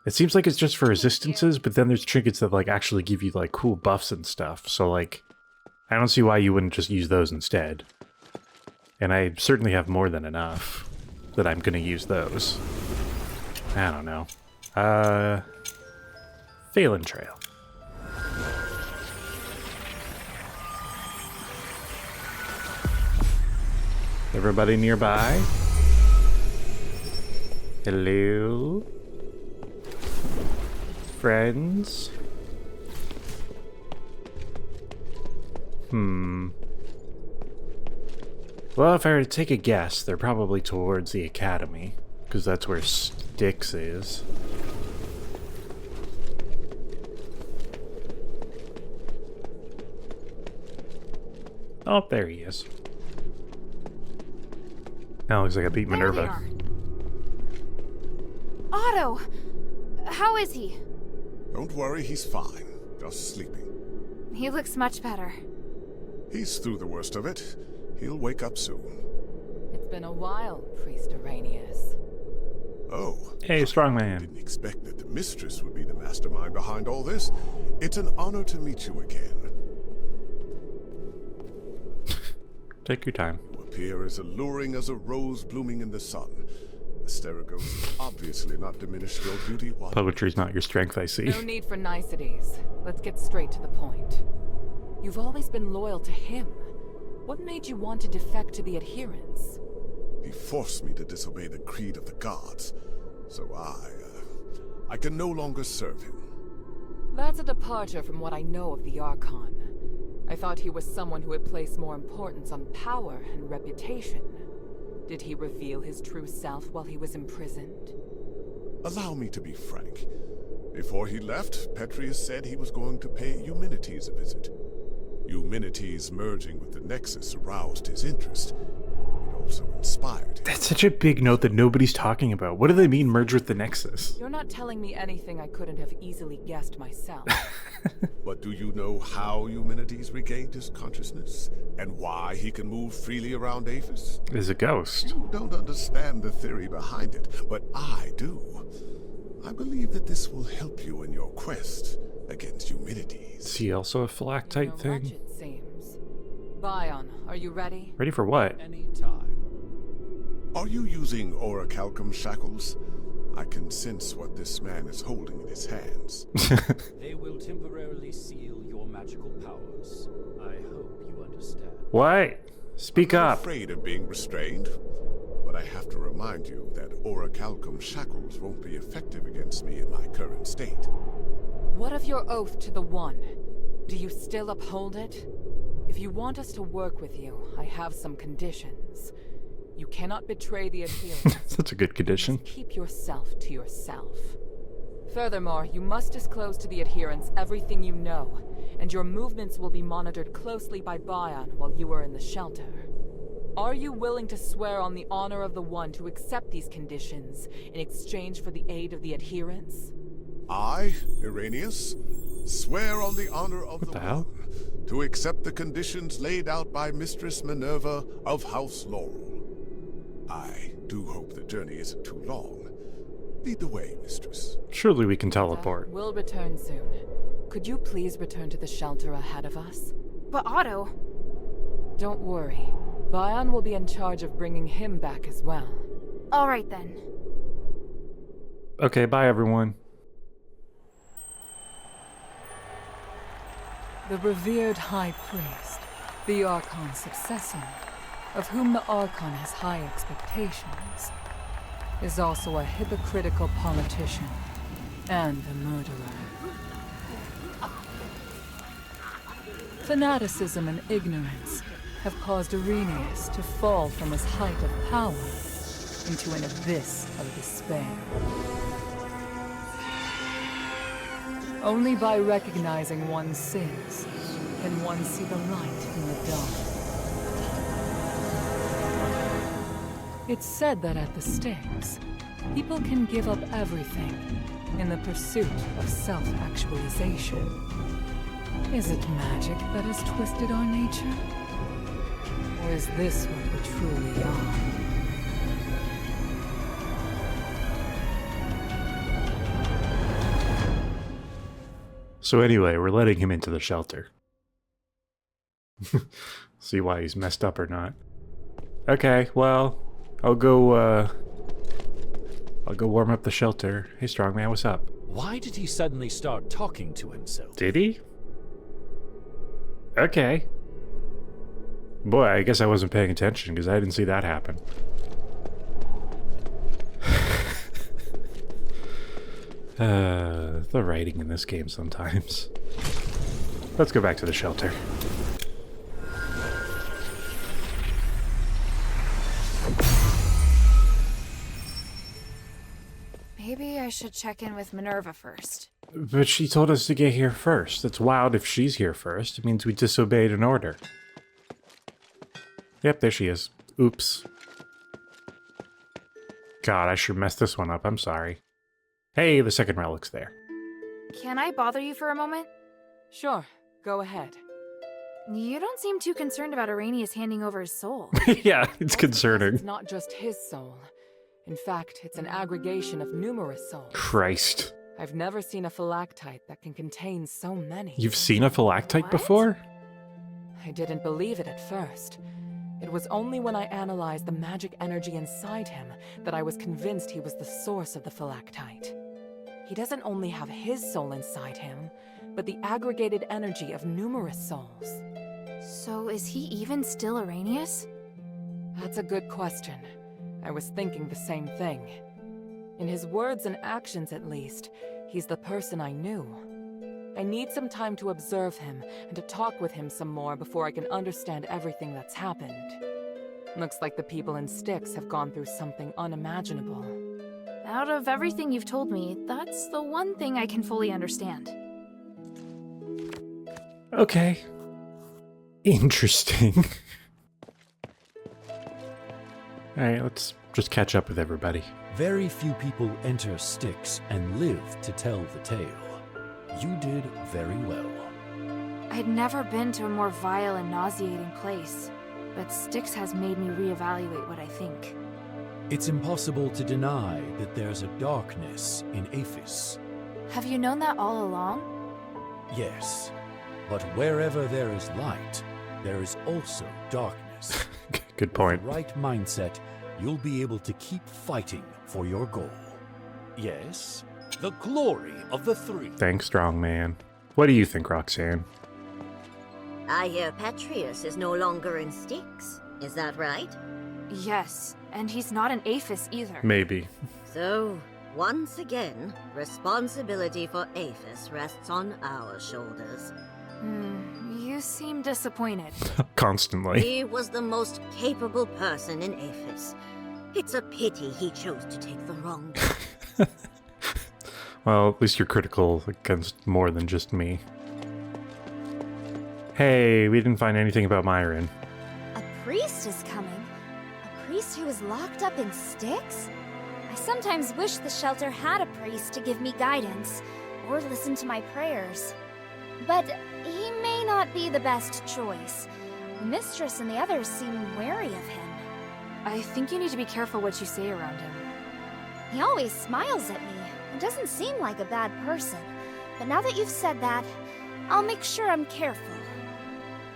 It seems like it's just for resistances, but then there's trinkets that like actually give you like cool buffs and stuff. So like, I don't see why you wouldn't just use those instead. And I certainly have more than enough that I'm gonna use those. I don't know. Phalan Trail. Everybody nearby? Hello? Friends? Well, if I were to take a guess, they're probably towards the academy. because that's where Styx is. Oh, there he is. Now looks like I beat Minerva. Otto! How is he? Don't worry, he's fine. Just sleeping. He looks much better. He's through the worst of it. He'll wake up soon. It's been a while, Priest Arrhenius. Oh. Hey, strong man. Didn't expect that the mistress would be the mastermind behind all this. It's an honor to meet you again. Take your time. You appear as alluring as a rose blooming in the sun. Asterigos has obviously not diminished your beauty one. Poetry's not your strength, I see. No need for niceties. Let's get straight to the point. You've always been loyal to him. What made you want to defect to the adherents? He forced me to disobey the creed of the gods, so I can no longer serve him. That's a departure from what I know of the Archon. I thought he was someone who would place more importance on power and reputation. Did he reveal his true self while he was imprisoned? Allow me to be frank. Before he left, Petrius said he was going to pay Eumenides a visit. Eumenides merging with the Nexus aroused his interest. It also inspired him. That's such a big note that nobody's talking about. What do they mean, merge with the Nexus? You're not telling me anything I couldn't have easily guessed myself. But do you know how Eumenides regained his consciousness? And why he can move freely around Aphis? Is a ghost. You don't understand the theory behind it, but I do. I believe that this will help you in your quest against Eumenides. Is he also a phylactite You know thing? much, it seems. Bion, are you ready? Ready for what? Any time. Are you using orichalcum shackles? I can sense what this man is holding in his hands. They will temporarily seal your magical powers. I hope you understand. What? Speak I'm up. afraid of being restrained, but I have to remind you that orichalcum shackles won't be effective against me in my current state. What of your oath to the One? Do you still uphold it? If you want us to work with you, I have some conditions. You cannot betray the adherents. That's a good condition. You must keep yourself to yourself. Furthermore, you must disclose to the adherents everything you know, and your movements will be monitored closely by Bion while you are in the shelter. Are you willing to swear on the honor of the One to accept these conditions in exchange for the aid of the adherents? I, Irenaeus, swear on the honor of What the hell? One to accept the conditions laid out by Mistress Minerva of House Laurel. I do hope the journey isn't too long. Lead the way, Mistress. Surely we can teleport. We'll return soon. Could you please return to the shelter ahead of us? But Otto... Don't worry. Bion will be in charge of bringing him back as well. Alright then. Okay, bye everyone. The revered High Priest, the Archon's successor, of whom the Archon has high expectations, is also a hypocritical politician and a murderer. Fanaticism and ignorance have caused Arrhenius to fall from his height of power into an abyss of despair. Only by recognizing one's sins can one see the light in the dark. It's said that at the Styx, people can give up everything in the pursuit of self-actualization. Is it magic that has twisted our nature? Or is this what we truly are? So anyway, we're letting him into the shelter. See why he's messed up or not. Okay, well, I'll go warm up the shelter. Hey, strongman, what's up? Why did he suddenly start talking to himself? Did he? Okay. Boy, I guess I wasn't paying attention because I didn't see that happen. The writing in this game sometimes. Let's go back to the shelter. I should check in with Minerva first. But she told us to get here first. It's wild if she's here first. It means we disobeyed an order. Yep, there she is. Oops. God, I sure messed this one up. I'm sorry. Hey, the second relic's there. Can I bother you for a moment? Sure, go ahead. You don't seem too concerned about Arrhenius handing over his soul. Yeah, it's concerning. It's not just his soul. In fact, it's an aggregation of numerous souls. Christ. I've never seen a phylactite that can contain so many. You've seen a phylactite What? before? I didn't believe it at first. It was only when I analyzed the magic energy inside him that I was convinced he was the source of the phylactite. He doesn't only have his soul inside him, but the aggregated energy of numerous souls. So is he even still Arrhenius? That's a good question. I was thinking the same thing. In his words and actions, at least, he's the person I knew. I need some time to observe him and to talk with him some more before I can understand everything that's happened. Looks like the people in Styx have gone through something unimaginable. Out of everything you've told me, that's the one thing I can fully understand. Okay. Interesting. Alright, let's just catch up with everybody. Very few people enter Styx and live to tell the tale. You did very well. I'd never been to a more vile and nauseating place, but Styx has made me reevaluate what I think. It's impossible to deny that there's a darkness in Aphis. Have you known that all along? Yes, but wherever there is light, there is also darkness. Good point. With the right mindset, you'll be able to keep fighting for your goal. Yes, the glory of the three. Thanks, strong man. What do you think, Roxanne? I hear Petrius is no longer in Styx. Is that right? Yes, and he's not an Aphis either. Maybe. So, once again, responsibility for Aphis rests on our shoulders. You seem disappointed. Constantly. He was the most capable person in Aphis. It's a pity he chose to take the wrong path. Well, at least you're critical against more than just me. Hey, we didn't find anything about Myron. A priest is coming? A priest who is locked up in Styx? I sometimes wish the shelter had a priest to give me guidance, or listen to my prayers. But he may not be the best choice. The mistress and the others seem wary of him. I think you need to be careful what you say around him. He always smiles at me and doesn't seem like a bad person. But now that you've said that, I'll make sure I'm careful.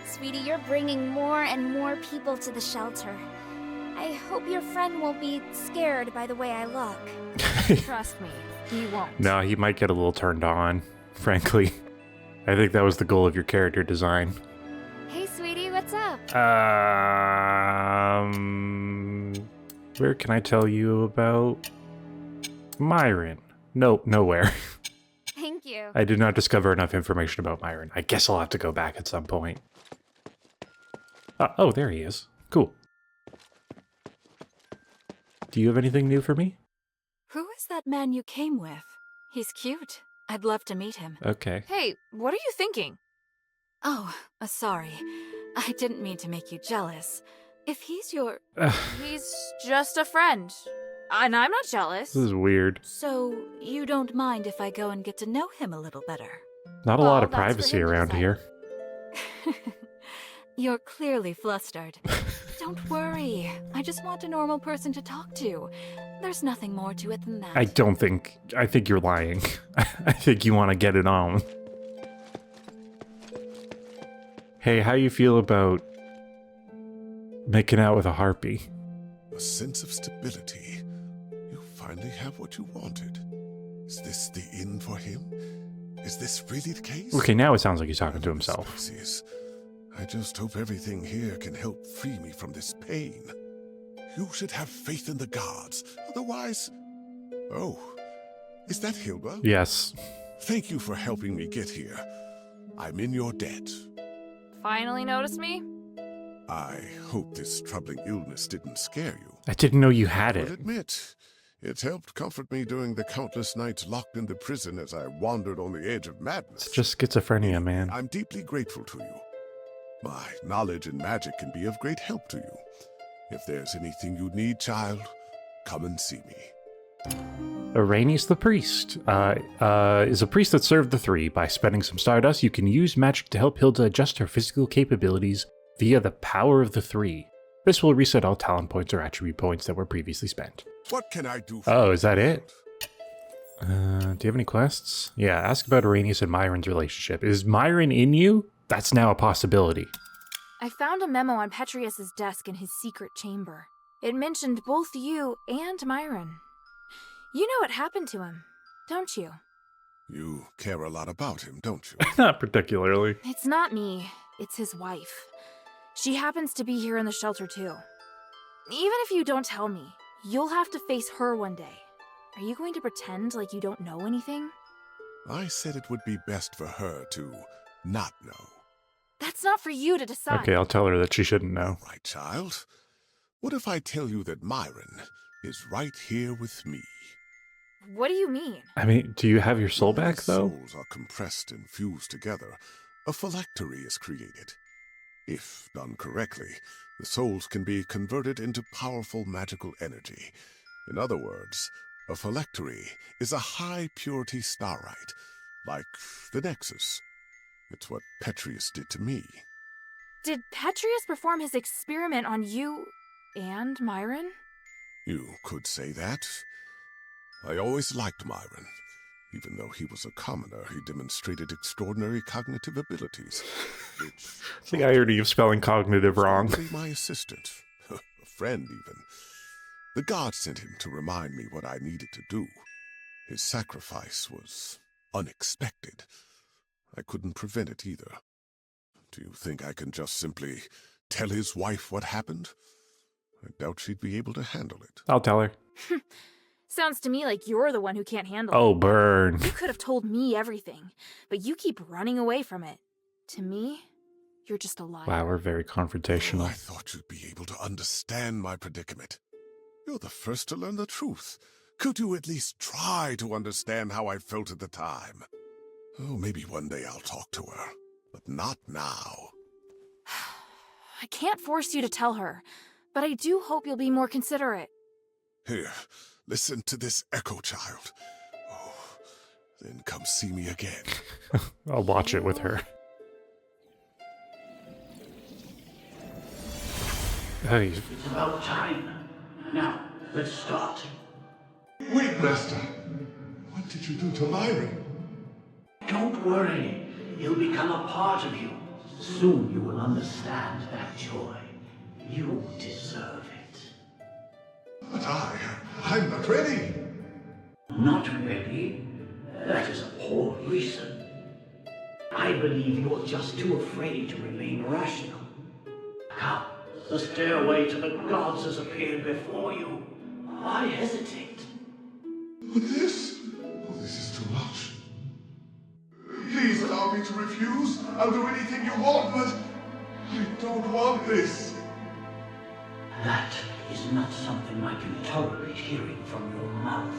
Sweetie, you're bringing more and more people to the shelter. I hope your friend won't be scared by the way I look. Trust me, he won't. No, he might get a little turned on, frankly. I think that was the goal of your character design. Hey, sweetie, what's up? Where can I tell you about Myron? Nope, nowhere. Thank you. I did not discover enough information about Myron. I guess I'll have to go back at some point. Oh, there he is. Cool. Do you have anything new for me? Who is that man you came with? He's cute. I'd love to meet him. Okay. Hey, what are you thinking? Oh, sorry. I didn't mean to make you jealous. If he's your... He's just a friend. And I'm not jealous. This is weird. So, you don't mind if I go and get to know him a little better? Not a lot of Well, that's for privacy him to around decide. here. You're clearly flustered. Don't worry. I just want a normal person to talk to. There's nothing more to it than that. I think you're lying. I think you want to get it on. Hey, how you feel about making out with a harpy? A sense of stability. You finally have what you wanted. Is this the end for him? Is this really the case? Okay, now it sounds like he's talking to himself. Species. I just hope everything here can help free me from this pain. You should have faith in the gods. Otherwise... Oh, is that Hilda? Yes. Thank you for helping me get here. I'm in your debt. Finally noticed me? I hope this troubling illness didn't scare you. I didn't know you had I'll it. admit, It helped comfort me during the countless nights locked in the prison as I wandered on the edge of madness. It's just schizophrenia, man. I'm deeply grateful to you. My knowledge in magic can be of great help to you. If there's anything you need, child, come and see me. Arrhenius the Priest is a priest that served the Three. By spending some Stardust, you can use magic to help Hilda adjust her physical capabilities via the power of the Three. This will reset all talent points or attribute points that were previously spent. What can I do for Oh, is that it? Do you have any quests? Yeah, ask about Arrhenius and Myron's relationship. Is Myron in you? That's now a possibility. I found a memo on Petrius's desk in his secret chamber. It mentioned both you and Myron. You know what happened to him, don't you? You care a lot about him, don't you? Not particularly. It's not me, it's his wife. She happens to be here in the shelter too. Even if you don't tell me, you'll have to face her one day. Are you going to pretend like you don't know anything? I said it would be best for her to not know. That's not for you to decide. Okay, I'll tell her that she shouldn't know. All right, child. What if I tell you that Myron is right here with me? What do you mean? I mean, do you have your soul back, though? Souls are compressed and fused together. A phylactery is created. If done correctly, the souls can be converted into powerful magical energy. In other words, a phylactery is a high-purity starite, like the Nexus. It's what Petrius did to me. Did Petrius perform his experiment on you and Myron? You could say that. I always liked Myron. Even though he was a commoner, he demonstrated extraordinary cognitive abilities. Which The irony of spelling cognitive wrong. Probably my assistant, a friend even. The gods sent him to remind me what I needed to do. His sacrifice was unexpected. I couldn't prevent it either. Do you think I can just simply tell his wife what happened? I doubt she'd be able to handle it. I'll tell her. Sounds to me like you're the one who can't handle Oh, it. burn. You could have told me everything, but you keep running away from it. To me, you're just a liar. Wow, we're very confrontational. I thought you'd be able to understand my predicament. You're the first to learn the truth. Could you at least try to understand how I felt at the time? Oh, maybe one day I'll talk to her, but not now. I can't force you to tell her, but I do hope you'll be more considerate. Here, listen to this echo, child. Oh, then come see me again. I'll watch it with her. Hey, It's about time. Now, let's start. Wait, Master. What did you do to Myron? Don't worry. He'll become a part of you. Soon you will understand that joy. You deserve it. But I'm not ready. Not ready? That is a poor reason. I believe you're just too afraid to remain rational. Come, the stairway to the gods has appeared before you. Why hesitate? But this is too much. Please allow me to refuse. I'll do anything you want, but I don't want this. That is not something I can tolerate hearing from your mouth.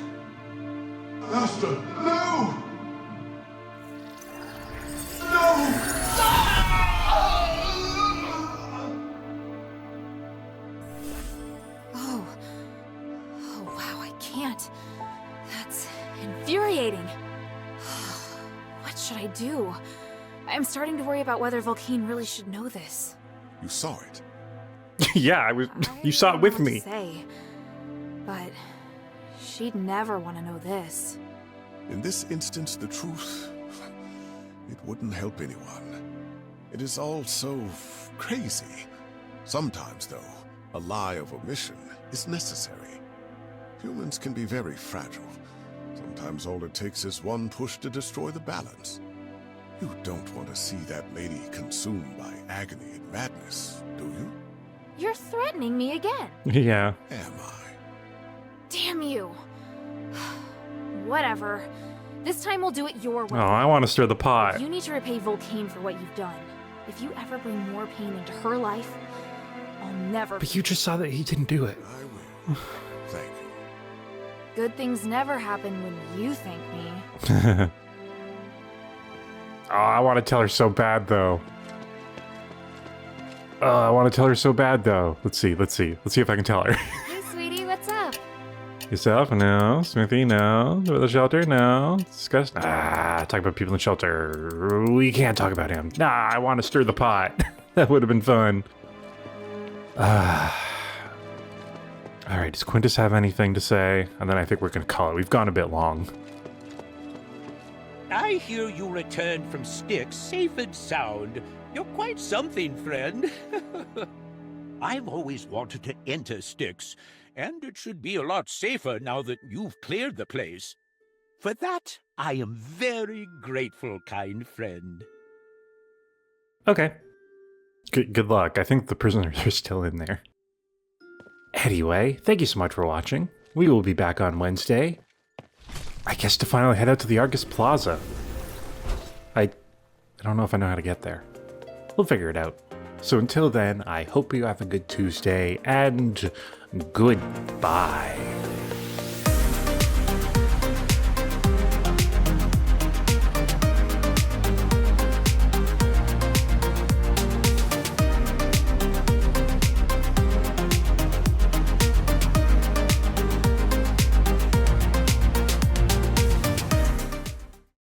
Master, no! No! Oh, wow, I can't. That's infuriating. What should I do? I'm starting to worry about whether Volcane really should know this. You saw it. yeah, you saw it with I don't know me. what to say, but she'd never want to know this. In this instance, the truth, it wouldn't help anyone. It is all so crazy. Sometimes, though, a lie of omission is necessary. Humans can be very fragile. Sometimes all it takes is one push to destroy the balance. You don't want to see that lady consumed by agony and madness, do you? You're threatening me again. Yeah. Am I? Damn you. Whatever. This time we'll do it your Oh, way. I want to stir the pot. You need to repay Volcane for what you've done. If you ever bring more pain into her life, I'll never. But you just saw that he didn't do it. I will. Thank you. Good things never happen when you thank me. Oh, I want to tell her so bad, though. I want to tell her so bad, though. Let's see if I can tell her. Hey, sweetie, what's up? Yourself? No. Smithy? No. The shelter? No. Discuss? Talk about people in the shelter. We can't talk about him. I want to stir the pot. That would have been fun. Alright, does Quintus have anything to say? And then I think we're going to call it. We've gone a bit long. I hear you returned from Styx safe and sound. You're quite something, friend. I've always wanted to enter Styx, and it should be a lot safer now that you've cleared the place. For that, I am very grateful, kind friend. Okay. Good luck. I think the prisoners are still in there. Anyway, thank you so much for watching. We will be back on Wednesday. I guess to finally head out to the Argus Plaza. I don't know if I know how to get there. We'll figure it out. So until then, I hope you have a good Tuesday, and goodbye.